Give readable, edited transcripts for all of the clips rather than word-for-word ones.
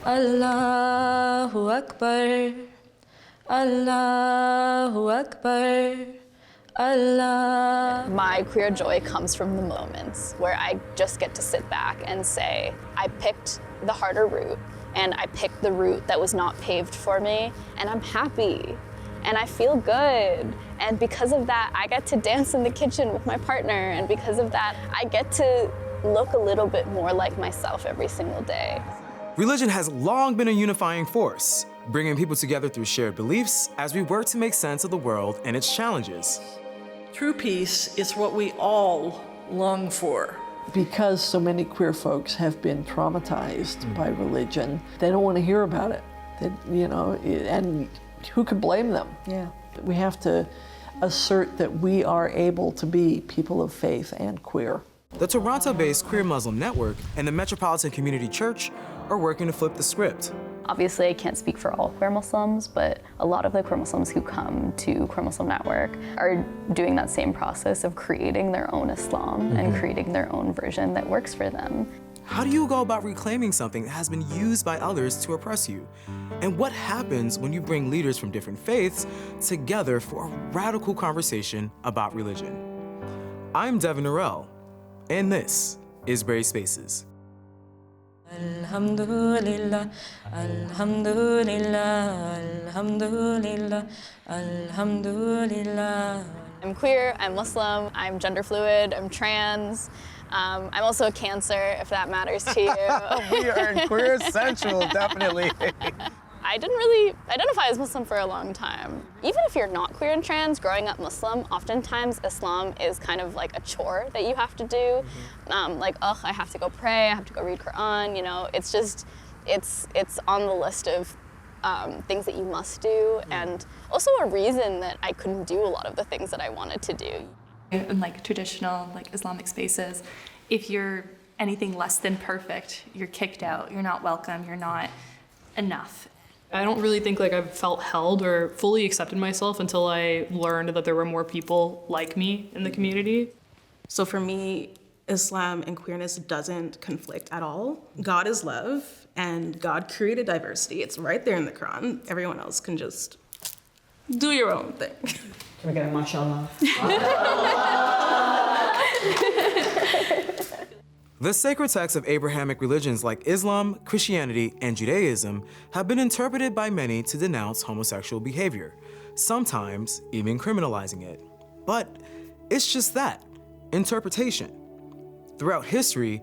Allahu Akbar, Allahu Akbar, Allah. My queer joy comes from the moments where I just get to sit back and say, I picked the harder route, and I picked the route that was not paved for me, and I'm happy, and I feel good. And because of that, I get to dance in the kitchen with my partner, and because of that, I get to look a little bit more like myself every single day. Religion has long been a unifying force, bringing people together through shared beliefs as we work to make sense of the world and its challenges. True peace is what we all long for. Because so many queer folks have been traumatized by religion, they don't want to hear about it. And who could blame them? Yeah. We have to assert that we are able to be people of faith and queer. The Toronto-based Queer Muslim Network and the Metropolitan Community Church are working to flip the script. Obviously, I can't speak for all queer Muslims, but a lot of the queer Muslims who come to Queer Muslim Network are doing that same process of creating their own Islam and creating their own version that works for them. How do you go about reclaiming something that has been used by others to oppress you? And what happens when you bring leaders from different faiths together for a radical conversation about religion? I'm Devin Norell, and this is Brave Spaces. Alhamdulillah, Alhamdulillah, Alhamdulillah, Alhamdulillah. I'm queer, I'm Muslim, I'm gender fluid, I'm trans. I'm also a Cancer, if that matters to you. We are in Queer Central, definitely. I didn't really identify as Muslim for a long time. Even if you're not queer and trans, growing up Muslim, oftentimes Islam is kind of like a chore that you have to do. Like, I have to go pray, I have to go read Quran, it's just, it's on the list of things that you must do, and also a reason that I couldn't do a lot of the things that I wanted to do. In traditional Islamic spaces, if you're anything less than perfect, you're kicked out, you're not welcome, you're not enough. I don't really think I've felt held or fully accepted myself until I learned that there were more people like me in the community. So for me, Islam and queerness doesn't conflict at all. God is love, and God created diversity. It's right there in the Quran. Everyone else can just do your own thing. Can we get a mashallah? The sacred texts of Abrahamic religions like Islam, Christianity, and Judaism have been interpreted by many to denounce homosexual behavior, sometimes even criminalizing it. But it's just that, interpretation. Throughout history,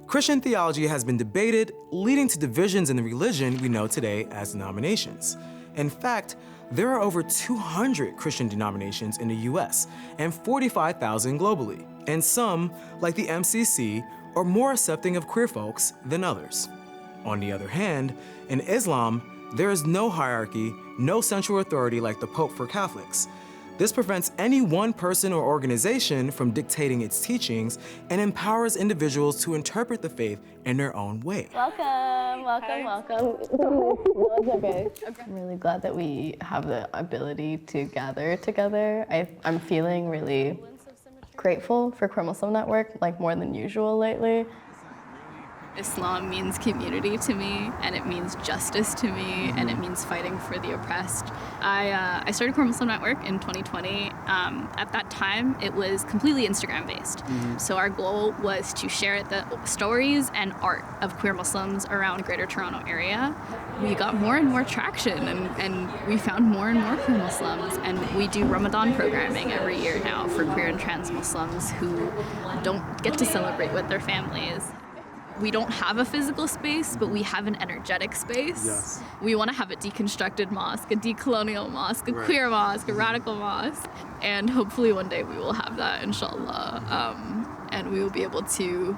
Christian theology has been debated, leading to divisions in the religion we know today as denominations. In fact, there are over 200 Christian denominations in the US and 45,000 globally. And some, like the MCC, are more accepting of queer folks than others. On the other hand, in Islam, there is no hierarchy, no central authority like the Pope for Catholics. This prevents any one person or organization from dictating its teachings and empowers individuals to interpret the faith in their own way. Welcome. Okay. I'm really glad that we have the ability to gather together. I'm feeling really grateful for Queer Muslim Network, more than usual lately. Islam means community to me, and it means justice to me, and it means fighting for the oppressed. I started Queer Muslim Network in 2020. At that time, it was completely Instagram-based. So our goal was to share the stories and art of queer Muslims around Greater Toronto area. We got more and more traction, and we found more and more queer Muslims, and we do Ramadan programming every year now for queer and trans Muslims who don't get to celebrate with their families. We don't have a physical space, but we have an energetic space. Yes. We want to have a deconstructed mosque, a decolonial mosque, a queer mosque, a radical mosque, and hopefully one day we will have that, inshallah, and we will be able to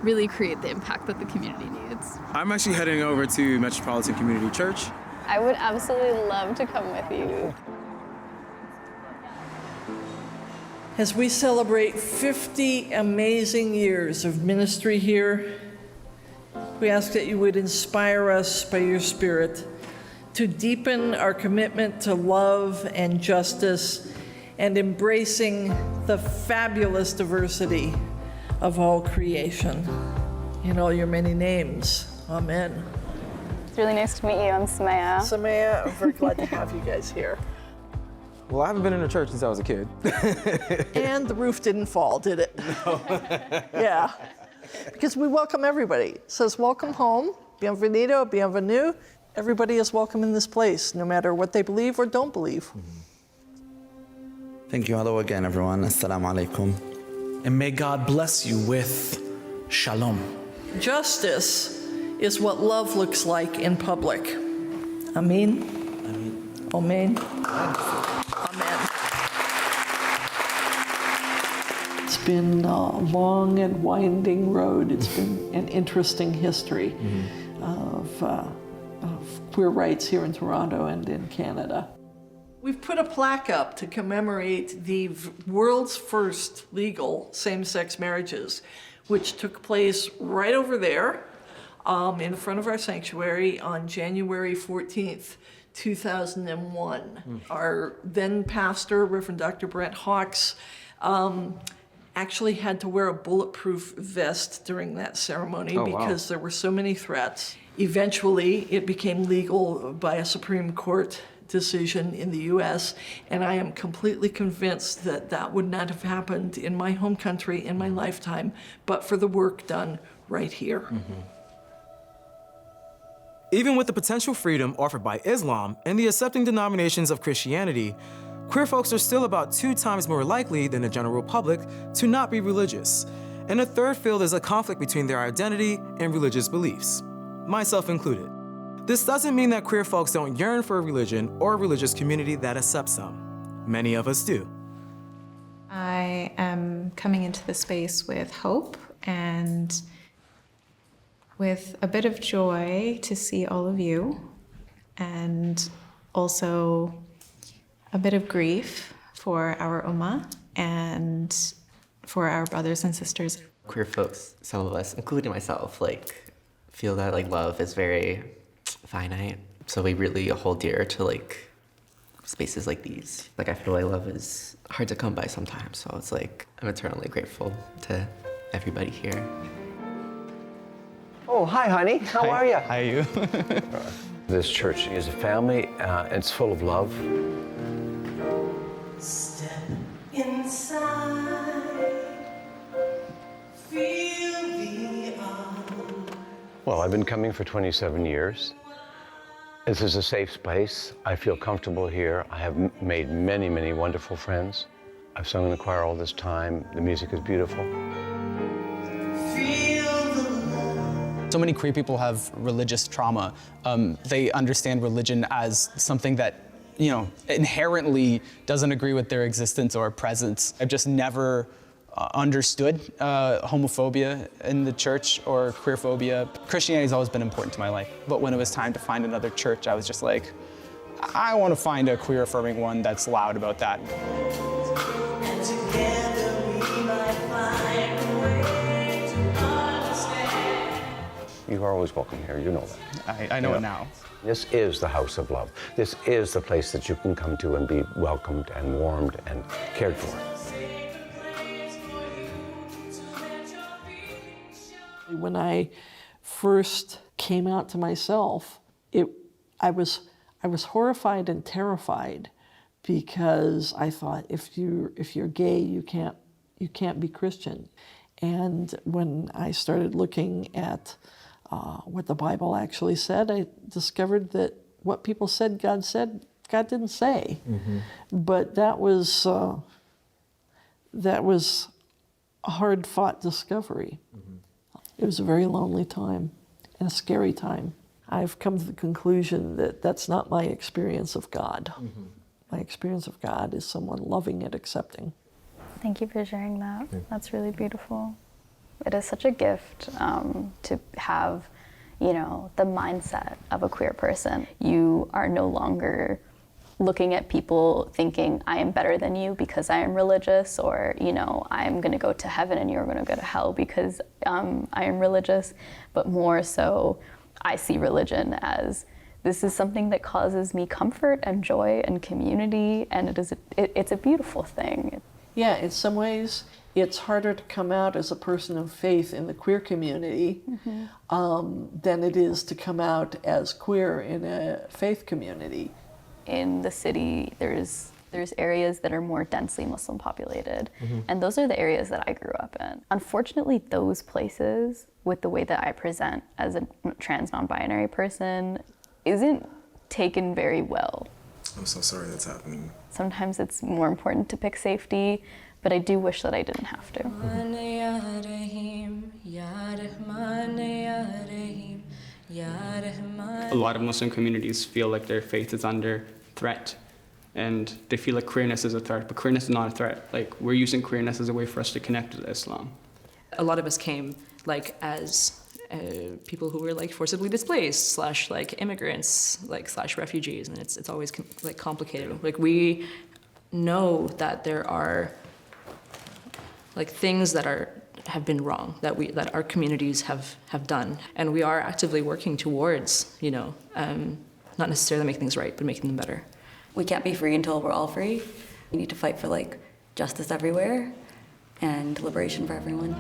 really create the impact that the community needs. I'm actually heading over to Metropolitan Community Church. I would absolutely love to come with you. As we celebrate 50 amazing years of ministry here, we ask that you would inspire us by your Spirit to deepen our commitment to love and justice and embracing the fabulous diversity of all creation in all your many names. Amen. It's really nice to meet you. I'm Samaya. Samaya, I'm very glad to have you guys here. Well, I haven't been in a church since I was a kid. And the roof didn't fall, did it? No. Yeah. Because we welcome everybody. It says, welcome home, bienvenido, bienvenue. Everybody is welcome in this place, no matter what they believe or don't believe. Thank you. Hello again, everyone. Assalamu alaikum. And may God bless you with shalom. Justice is what love looks like in public. Amen. Amen. Amen. It's been a long and winding road. It's been an interesting history of queer rights here in Toronto and in Canada. We've put a plaque up to commemorate the world's first legal same-sex marriages, which took place right over there in front of our sanctuary on January 14th, 2001. Our then pastor, Reverend Dr. Brent Hawks, actually had to wear a bulletproof vest during that ceremony because there were so many threats. Eventually, it became legal by a Supreme Court decision in the US, and I am completely convinced that that would not have happened in my home country in my lifetime, but for the work done right here. Even with the potential freedom offered by Islam and the accepting denominations of Christianity, queer folks are still about 2 times more likely than the general public to not be religious. And a third field is a conflict between their identity and religious beliefs, myself included. This doesn't mean that queer folks don't yearn for a religion or a religious community that accepts them. Many of us do. I am coming into the space with hope and with a bit of joy to see all of you, and also a bit of grief for our Ummah and for our brothers and sisters. Queer folks, some of us, including myself, feel that love is very finite. So we really hold dear to spaces like these. I feel like love is hard to come by sometimes. So it's I'm eternally grateful to everybody here. Oh, hi, honey. How are you? How are you? This church is a family. It's full of love. Step inside, feel the arm. Well, I've been coming for 27 years. This is a safe space. I feel comfortable here. I have made many, many wonderful friends. I've sung in the choir all this time. The music is beautiful. So many queer people have religious trauma. They understand religion as something that, inherently doesn't agree with their existence or presence. I've just never understood homophobia in the church or queerphobia. Christianity's always been important to my life, but when it was time to find another church, I was just like, I want to find a queer affirming one that's loud about that. And together we might find a way to understand. You are always welcome here, you know that. I know it now. This is the house of love. This is the place that you can come to and be welcomed and warmed and cared for. When I first came out to myself, I was horrified and terrified because I thought if you're gay, you can't be Christian. And when I started looking at what the Bible actually said, I discovered that what people said, God didn't say. But that was a hard-fought discovery. It was a very lonely time and a scary time. I've come to the conclusion that that's not my experience of God. My experience of God is someone loving and accepting. Thank you for sharing that. That's really beautiful. It is such a gift to have, the mindset of a queer person. You are no longer looking at people thinking, I am better than you because I am religious, or, I'm going to go to heaven and you're going to go to hell because I am religious. But more so, I see religion as this is something that causes me comfort and joy and community, and it's a beautiful thing. Yeah, in some ways, it's harder to come out as a person of faith in the queer community than it is to come out as queer in a faith community. In the city, there's areas that are more densely Muslim populated, and those are the areas that I grew up in. Unfortunately, those places, with the way that I present as a trans non-binary person, isn't taken very well. I'm so sorry that's happening. Sometimes it's more important to pick safety, but I do wish that I didn't have to. A lot of Muslim communities feel like their faith is under threat, and they feel like queerness is a threat, but queerness is not a threat. Like, we're using queerness as a way for us to connect with Islam. A lot of us came like as people who were like forcibly displaced slash like immigrants like slash refugees, and it's always like complicated. Like, we know that there are like things that have been wrong that our communities have done, and we are actively working towards, you know, not necessarily making things right, but making them better. We can't be free until we're all free. We need to fight for like justice everywhere and liberation for everyone.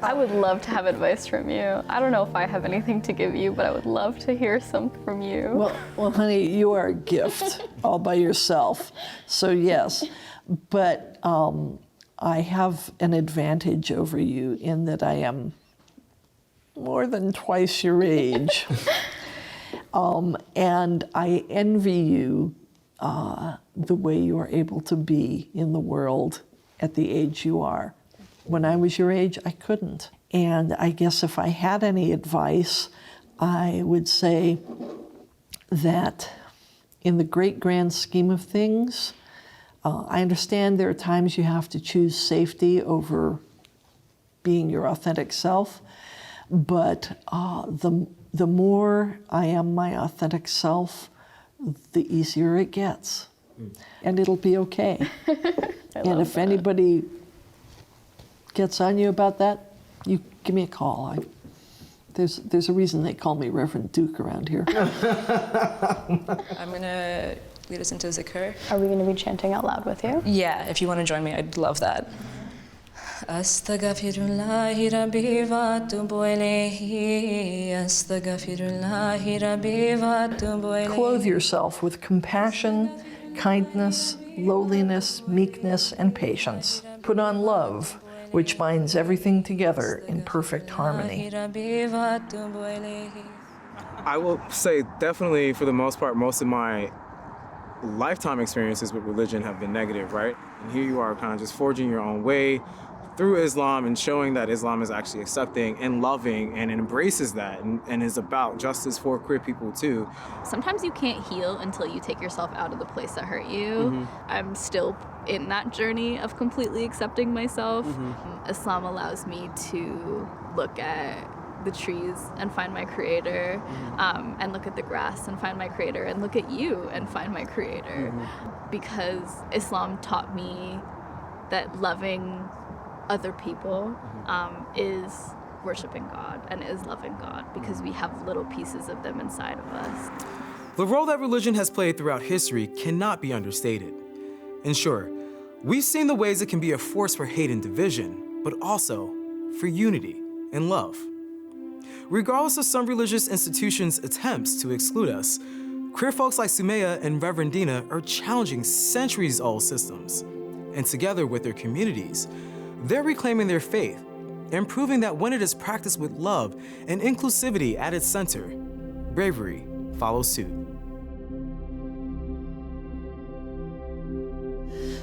I would love to have advice from you. I don't know if I have anything to give you, but I would love to hear some from you. Well, honey, you are a gift all by yourself. So yes, but I have an advantage over you in that I am more than twice your age. And I envy you the way you are able to be in the world at the age you are. When I was your age, I couldn't. And I guess if I had any advice, I would say that in the great grand scheme of things, I understand there are times you have to choose safety over being your authentic self, but the more I am my authentic self, the easier it gets. And it'll be okay. And if anybody gets on you about that, you give me a call. There's a reason they call me Reverend Duke around here. I'm gonna lead us into Zikr. Are we gonna be chanting out loud with you? Yeah, if you want to join me, I'd love that. Astaghfirullahi Rabbi wa atubu ilayhi. Astaghfirullahi Rabbi wa atubu ilayhi. Clothe yourself with compassion, kindness, lowliness, meekness, and patience. Put on love, which binds everything together in perfect harmony. I will say definitely, for the most part, most of my lifetime experiences with religion have been negative, right? And here you are kind of just forging your own way through Islam and showing that Islam is actually accepting and loving and embraces that and is about justice for queer people too. Sometimes you can't heal until you take yourself out of the place that hurt you. I'm still in that journey of completely accepting myself. Islam allows me to look at the trees and find my creator, and look at the grass and find my creator, and look at you and find my creator. Because Islam taught me that loving other people is worshiping God and is loving God, because we have little pieces of them inside of us. The role that religion has played throughout history cannot be understated. And sure, we've seen the ways it can be a force for hate and division, but also for unity and love. Regardless of some religious institutions' attempts to exclude us, queer folks like Sumaya and Reverend Dina are challenging centuries-old systems. And together with their communities, they're reclaiming their faith and proving that when it is practiced with love and inclusivity at its center, bravery follows suit.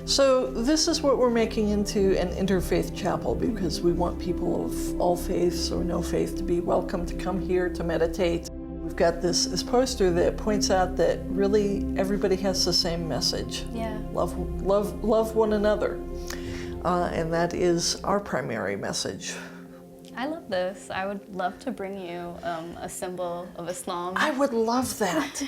So this is what we're making into an interfaith chapel, because we want people of all faiths or no faith to be welcome to come here to meditate. We've got this poster that points out that really everybody has the same message. Yeah. Love one another. And that is our primary message. I love this. I would love to bring you a symbol of Islam. I would love that.